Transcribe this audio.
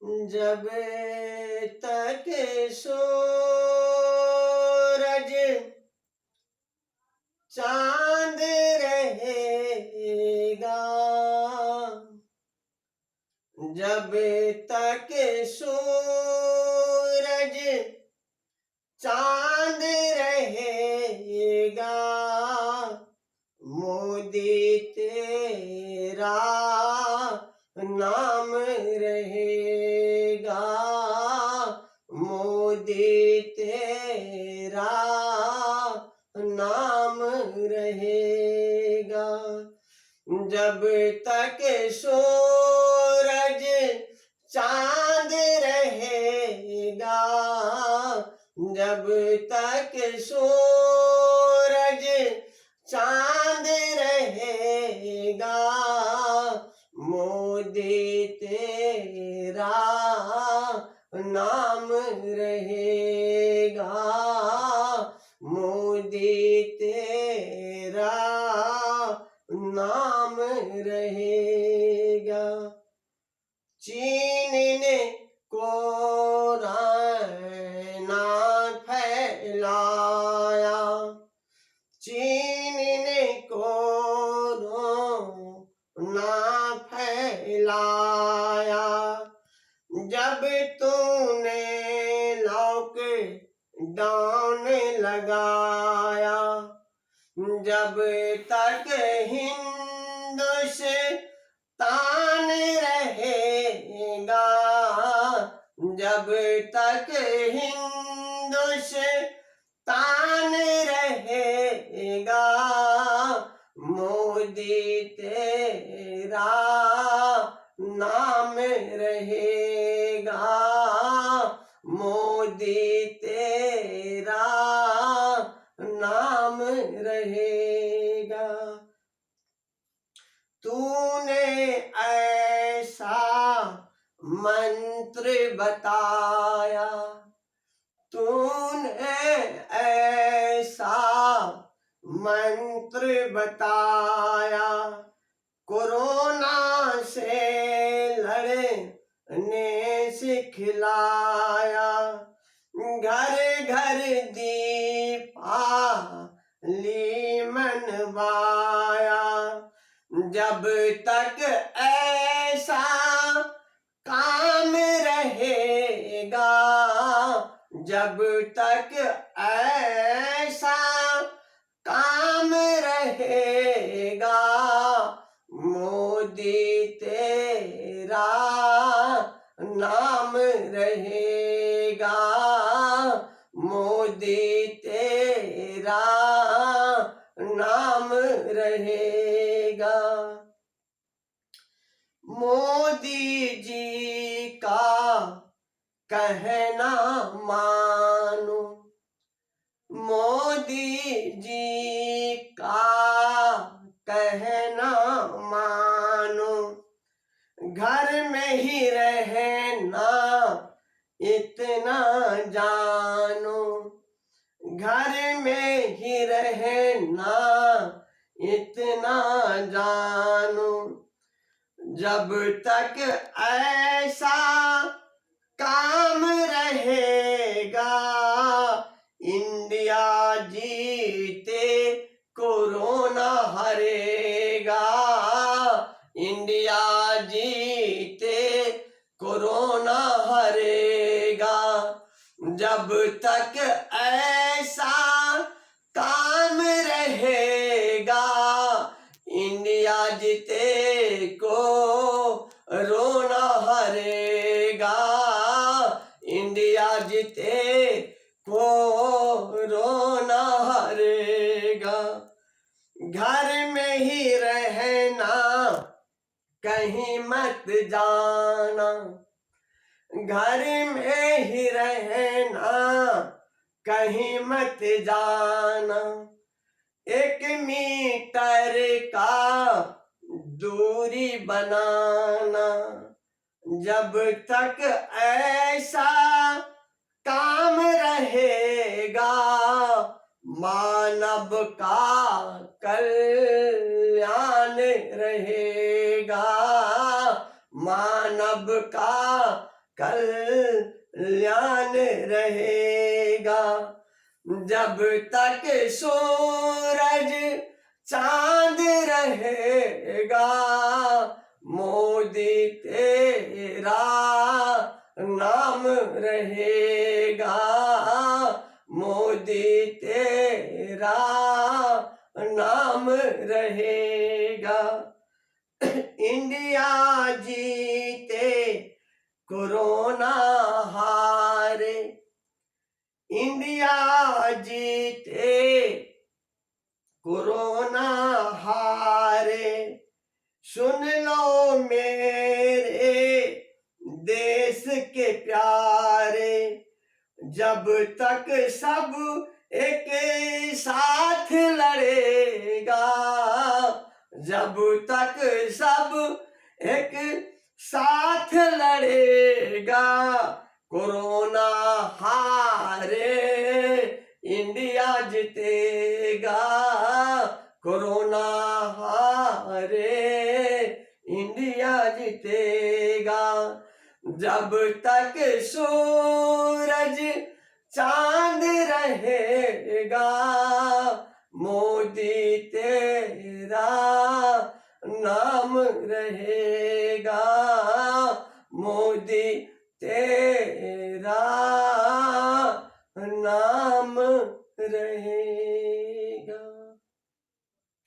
जब तक सूरज चांद रहेगा, जब तक सूरज चांद रहेगा, मोदी तेरा नाम रहेगा, मोदी तेरा नाम रहेगा। जब तक सूरज चांद रहेगा, जब तक सूरज चांद रहेगा, मोदी तेरा नाम रहेगा, मोदी तेरा नाम रहेगा। चीन ने कोरोना फैलाया, चीन ने कोरोना फैलाया, जब तूने लॉकडाउन लगाया, जब तक हिंदुस्तान रहेगा, जब तक हिंदुस्तान रहेगा, मोदी तेरा नाम रहेगा, मोदी तेरा नाम रहेगा। तूने ऐसा मंत्र बताया, तूने ऐसा मंत्र बताया, कोरोना से लड़ने सिखलाया, घर घर दीपावली मनवाया, जब तक ऐसा काम रहेगा, जब तक ऐसा काम रहेगा, मोदी तेरा नाम रहेगा, मोदी तेरा नाम रहेगा। मोदी जी का कहना मानो, मोदी जी का कहना मानो, घर में ही रहना इतना जानो, घर में ही रहना इतना जानो, जब तक ऐसा काम रहेगा, इंडिया जीते कोरोना हरेगा, इंडिया जीते कोरोना हरेगा, जब तक ऐसा काम रहेगा, इंडिया जीते कोरोना हरेगा, इंडिया जीते कोरोना हरेगा। घर में ही रहना कहीं मत जाना, घर में ही रहना कहीं मत जाना, 1 मीटर का दूरी बनाना, जब तक ऐसा काम रहेगा, मानव का कल्याण रहेगा, मानव का कल्याण रहेगा। जब तक सूरज चांद रहेगा, मोदी तेरा नाम रहेगा, मोदी तेरा नाम रहेगा। इंडिया जीते कोरोना हारे, इंडिया जीते कोरोना हारे। सुन लो मेरे देश के प्यारे, जब तक सब एक साथ लड़ेगा, जब तक सब एक साथ लड़ेगा, कोरोना हारे इंडिया जीतेगा, कोरोना हारे इंडिया जीतेगा। जब तक सूरज चांद रहेगा, मोदी तेरा नाम रहेगा, मोदी तेरा